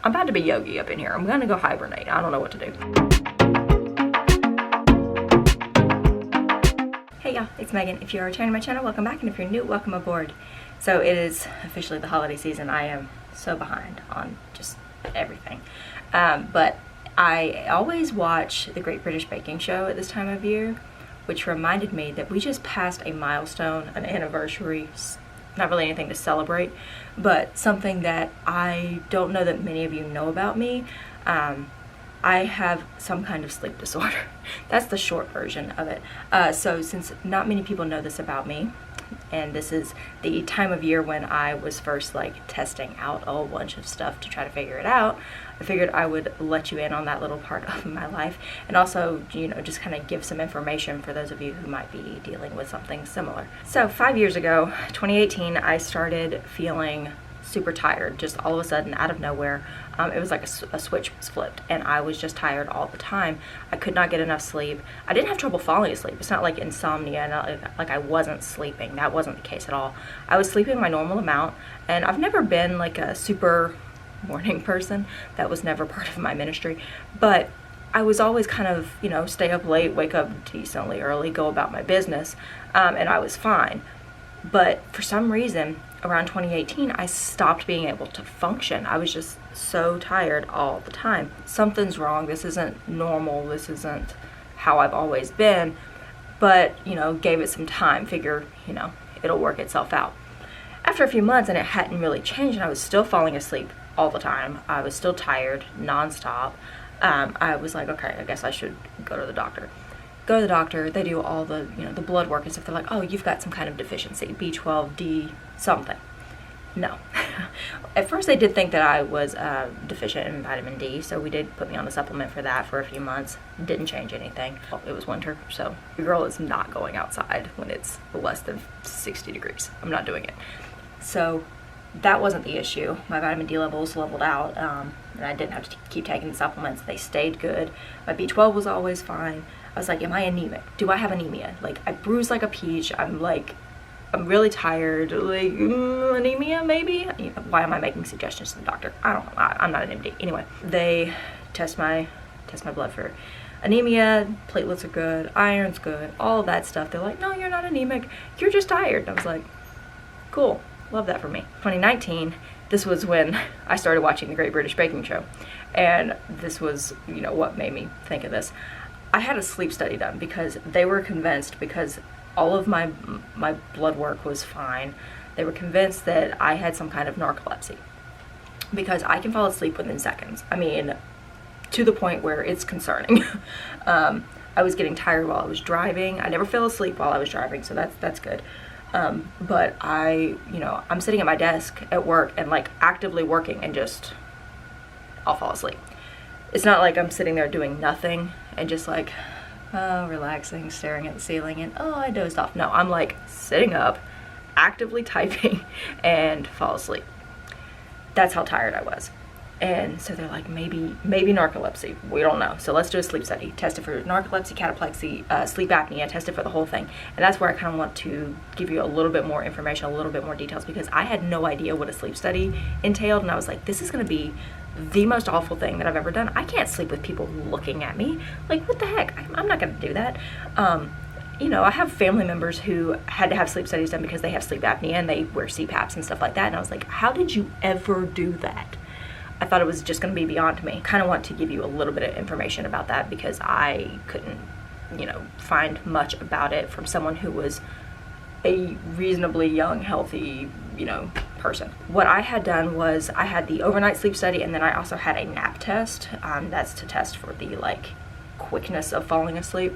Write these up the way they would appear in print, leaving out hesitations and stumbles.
I'm about to be Yogi up in here. I'm gonna go hibernate. I don't know what to do. Hey y'all, it's Megan. If you're returning to my channel, welcome back, and if you're new, welcome aboard. So it is officially the holiday season. I am so behind on just everything. But I always watch the Great British Baking Show at this time of year, which reminded me that we just passed a milestone, an anniversary, not really anything to celebrate, but something that I don't know that many of you know about me. I have some kind of sleep disorder. That's the short version of it. So since not many people know this about me, and this is the time of year when I was first like testing out a whole bunch of stuff to try to figure it out, I figured I would let you in on that little part of my life, and also, you know, just kind of give some information for those of you who might be dealing with something similar. So 5 years ago, 2018, I started feeling super tired, just all of a sudden out of nowhere. It was like a switch was flipped, and I was just tired all the time. I could not get enough sleep. I didn't have trouble falling asleep. It's not like insomnia, not like I wasn't sleeping. That wasn't the case at all. I was sleeping my normal amount, and I've never been like a super morning person. That was never part of my ministry, but I was always kind of, you know, stay up late, wake up decently early, go about my business, and I was fine. But for some reason, around 2018, I stopped being able to function. I was just so tired all the time. Something's wrong. This isn't normal. This isn't how I've always been. But, you know, gave it some time. Figure, you know, it'll work itself out. After a few months, and it hadn't really changed, and I was still falling asleep all the time. I was still tired, nonstop. I was like, okay, I guess I should go to the doctor. Go to the doctor, they do all the, you know, the blood work and stuff. They're like, oh, you've got some kind of deficiency, B12, D, something. No. At first they did think that I was deficient in vitamin D, so we did put me on a supplement for that for a few months. Didn't change anything. Well, it was winter, so your girl is not going outside when it's less than 60 degrees. I'm not doing it. So that wasn't the issue. My vitamin D levels leveled out, and I didn't have to keep taking the supplements. They stayed good. My B12 was always fine. I was like, am I anemic? Do I have anemia? Like, I bruise like a peach. I'm really tired. Like, anemia maybe? You know, why am I making suggestions to the doctor? I don't know. I'm not an MD. Anyway, they test my blood for anemia. Platelets are good. Iron's good. All of that stuff. They're like, no, you're not anemic. You're just tired. And I was like, cool. Love that for me. 2019, this was when I started watching the Great British Baking Show. And this was, you know, what made me think of this. I had a sleep study done because they were convinced, because all of my blood work was fine, they were convinced that I had some kind of narcolepsy, because I can fall asleep within seconds. I mean, to the point where it's concerning. I was getting tired while I was driving. I never fell asleep while I was driving, so that's good. But I'm sitting at my desk at work and like actively working, and just, I'll fall asleep. It's not like I'm sitting there doing nothing and just like, oh, relaxing, staring at the ceiling, and oh, I dozed off. No, I'm like sitting up, actively typing, and fall asleep. That's how tired I was. And so they're like, maybe narcolepsy. We don't know. So let's do a sleep study. Test it for narcolepsy, cataplexy, sleep apnea, test it for the whole thing. And that's where I kind of want to give you a little bit more information, a little bit more details, because I had no idea what a sleep study entailed. And I was like, this is going to be the most awful thing that I've ever done. I can't sleep with people looking at me. Like, what the heck? I'm not going to do that. You know, I have family members who had to have sleep studies done because they have sleep apnea and they wear CPAPs and stuff like that. And I was like, how did you ever do that? I thought it was just going to be beyond me. Kind of want to give you a little bit of information about that, because I couldn't, you know, find much about it from someone who was a reasonably young, healthy, you know, person. What I had done was I had the overnight sleep study, and then I also had a nap test. That's to test for the like quickness of falling asleep.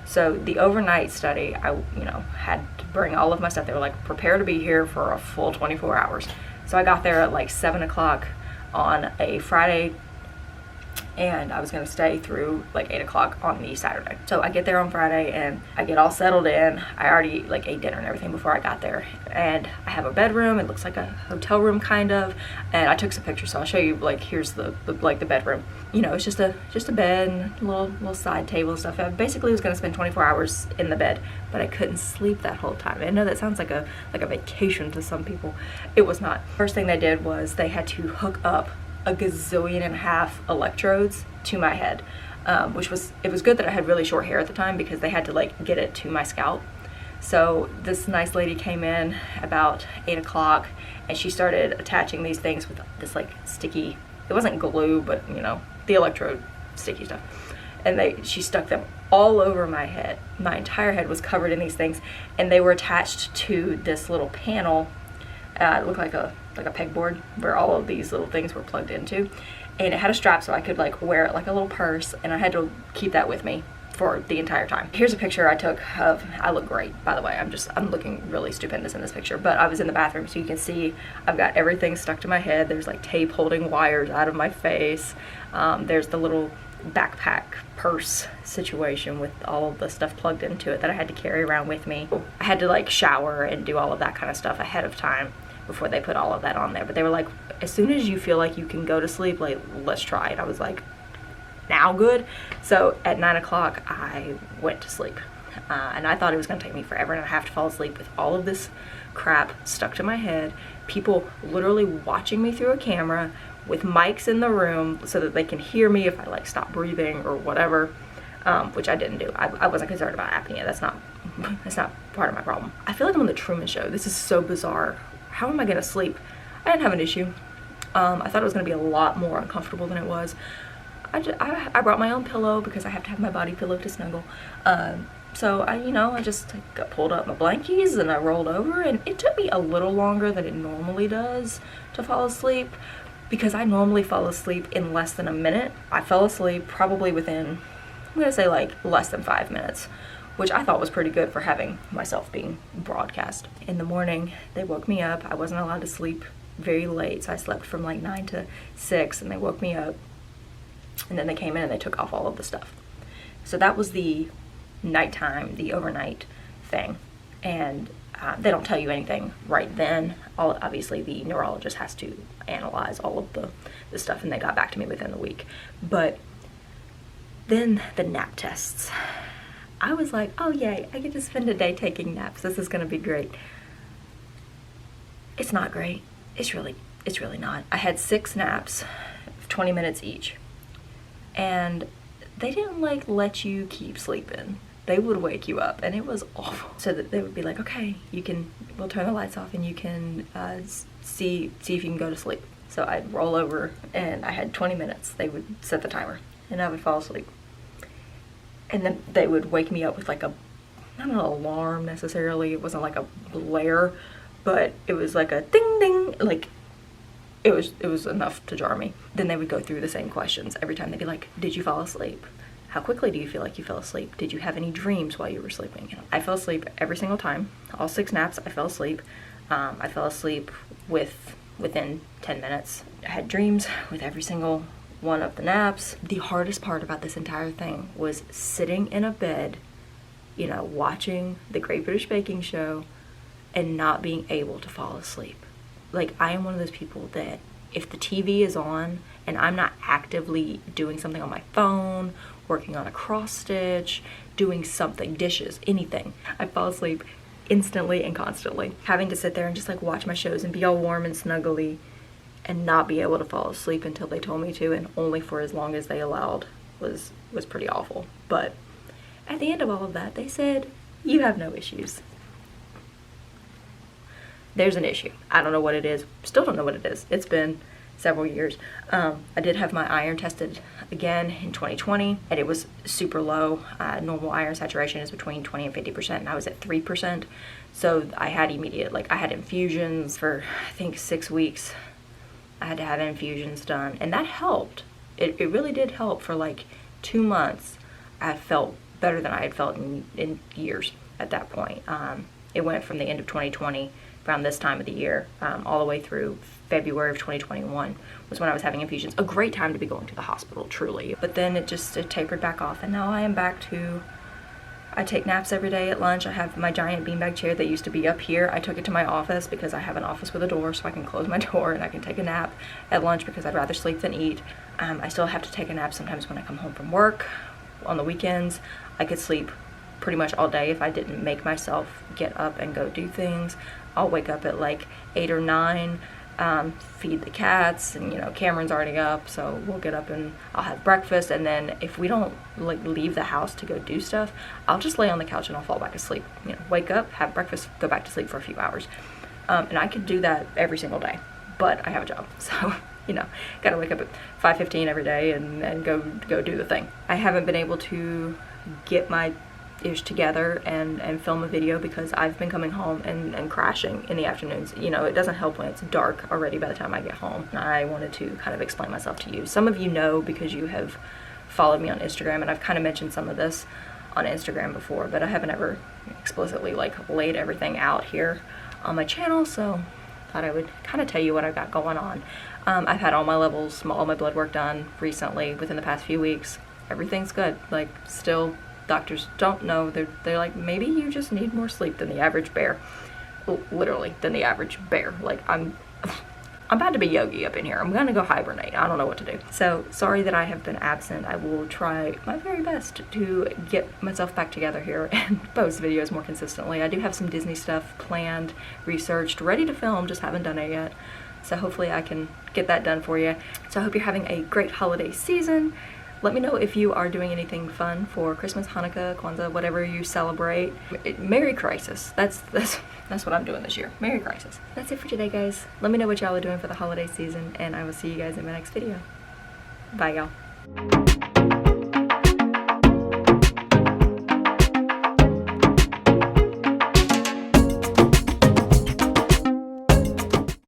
So the overnight study, I, you know, had to bring all of my stuff. They were like, prepare to be here for a full 24 hours. So I got there at like 7 o'clock on a Friday, and I was going to stay through like 8 o'clock on the Saturday. So I get there on Friday, and I get all settled in. I already like ate dinner and everything before I got there, and I have a bedroom. It looks like a hotel room kind of, and I took some pictures, so I'll show you. Like, here's the bedroom. You know, it's just a bed and a little side table and stuff. I basically was going to spend 24 hours in the bed, but I couldn't sleep that whole time. I know that sounds like a vacation to some people. It was not. First thing they did was they had to hook up a gazillion and a half electrodes to my head, which was, it was good that I had really short hair at the time because they had to like get it to my scalp. So this nice lady came in about 8 o'clock and she started attaching these things with this like sticky, it wasn't glue, but you know, the electrode sticky stuff. And she stuck them all over my head. My entire head was covered in these things, and they were attached to this little panel. It looked like a pegboard where all of these little things were plugged into, and it had a strap so I could like wear it like a little purse, and I had to keep that with me for the entire time. Here's a picture I took of, I look great, by the way. I'm looking really stupendous in this picture, but I was in the bathroom, so you can see I've got everything stuck to my head. There's like tape holding wires out of my face. There's the little backpack purse situation with all of the stuff plugged into it that I had to carry around with me. I had to like shower and do all of that kind of stuff ahead of time before they put all of that on there. But they were like, as soon as you feel like you can go to sleep, like, let's try it. I was like, now good. So at 9 o'clock I went to sleep, and I thought it was going to take me forever and a half to fall asleep with all of this crap stuck to my head, people literally watching me through a camera with mics in the room so that they can hear me if I like stop breathing or whatever, which I didn't do. I wasn't concerned about apnea. That's not part of my problem. I feel like I'm on the Truman Show. This is so bizarre. How am I gonna sleep? I didn't have an issue. I thought it was gonna be a lot more uncomfortable than it was. I brought my own pillow because I have to have my body pillow to snuggle. So I just got pulled up my blankies and I rolled over, and it took me a little longer than it normally does to fall asleep, because I normally fall asleep in less than a minute. I fell asleep probably within, I'm gonna say like less than 5 minutes, which I thought was pretty good for having myself being broadcast. In the morning, they woke me up. I wasn't allowed to sleep very late, so I slept from like 9 to 6, and they woke me up, and then they came in and they took off all of the stuff. So that was the nighttime, the overnight thing. And they don't tell you anything right then. Obviously the neurologist has to analyze all of the stuff, and they got back to me within the week. But then the nap tests. I was like, oh yay, I get to spend a day taking naps. This is gonna be great. It's not great. It's really not. I had 6 naps, 20 minutes each. And they didn't like let you keep sleeping. They would wake you up, and it was awful. So that they would be like, okay, we'll turn the lights off and you can see if you can go to sleep. So I'd roll over and I had 20 minutes. They would set the timer and I would fall asleep. And then they would wake me up with like not an alarm necessarily. It wasn't like a blare, but it was like a ding ding, like it was enough to jar me. Then they would go through the same questions every time. They'd be like, did you fall asleep? How quickly do you feel like you fell asleep? Did you have any dreams while you were sleeping? I fell asleep every single time. All 6 naps, I fell asleep. I fell asleep within 10 minutes. I had dreams with every single one of the naps. The hardest part about this entire thing was sitting in a bed, watching the Great British Baking Show and not being able to fall asleep. Like, I am one of those people that if the TV is on and I'm not actively doing something on my phone, working on a cross stitch, doing something, dishes, anything, I fall asleep instantly and constantly. Having to sit there and just like watch my shows and be all warm and snuggly and not be able to fall asleep until they told me to, and only for as long as they allowed, was pretty awful. But at the end of all of that, they said, you have no issues. There's an issue. I don't know what it is. Still don't know what it is. It's been several years. I did have my iron tested again in 2020, and it was super low. Normal iron saturation is between 20 and 50%, and I was at 3%. So I had I had infusions for, I think, 6 weeks. I had to have infusions done, and that helped. It really did help. For like 2 months. I felt better than I had felt in years at that point. It went from the end of 2020, around this time of the year, all the way through February of 2021 was when I was having infusions. A great time to be going to the hospital, truly. But then it tapered back off, and now I am back to, I take naps every day at lunch. I have my giant beanbag chair that used to be up here. I took it to my office because I have an office with a door, so I can close my door and I can take a nap at lunch because I'd rather sleep than eat. I still have to take a nap sometimes when I come home from work. On the weekends, I could sleep pretty much all day if I didn't make myself get up and go do things. I'll wake up at like 8 or 9 feed the cats, and you know, Cameron's already up, so we'll get up and I'll have breakfast, and then if we don't like leave the house to go do stuff, I'll just lay on the couch and I'll fall back asleep. You know, wake up, have breakfast, go back to sleep for a few hours. And I could do that every single day, but I have a job, so you know, gotta wake up at 5:15 every day and go do the thing. I haven't been able to get my ish together and film a video because I've been coming home and crashing in the afternoons. You know, it doesn't help when it's dark already by the time I get home. I wanted to kind of explain myself to you. Some of you know because you have followed me on Instagram, and I've kind of mentioned some of this on Instagram before, but I haven't ever explicitly like laid everything out here on my channel, so thought I would kind of tell you what I've got going on. I've had all my levels, all my blood work done recently within the past few weeks. Everything's good. Like, still, doctors don't know. They're like, maybe you just need more sleep than the average bear. Literally, than the average bear. Like, I'm about to be Yogi up in here. I'm gonna go hibernate. I don't know what to do. So, sorry that I have been absent. I will try my very best to get myself back together here and post videos more consistently. I do have some Disney stuff planned, researched, ready to film, just haven't done it yet. So hopefully I can get that done for you. So I hope you're having a great holiday season. Let me know if you are doing anything fun for Christmas, Hanukkah, Kwanzaa, whatever you celebrate. Merry Crisis. That's what I'm doing this year. Merry Crisis. That's it for today, guys. Let me know what y'all are doing for the holiday season, and I will see you guys in my next video. Bye, y'all.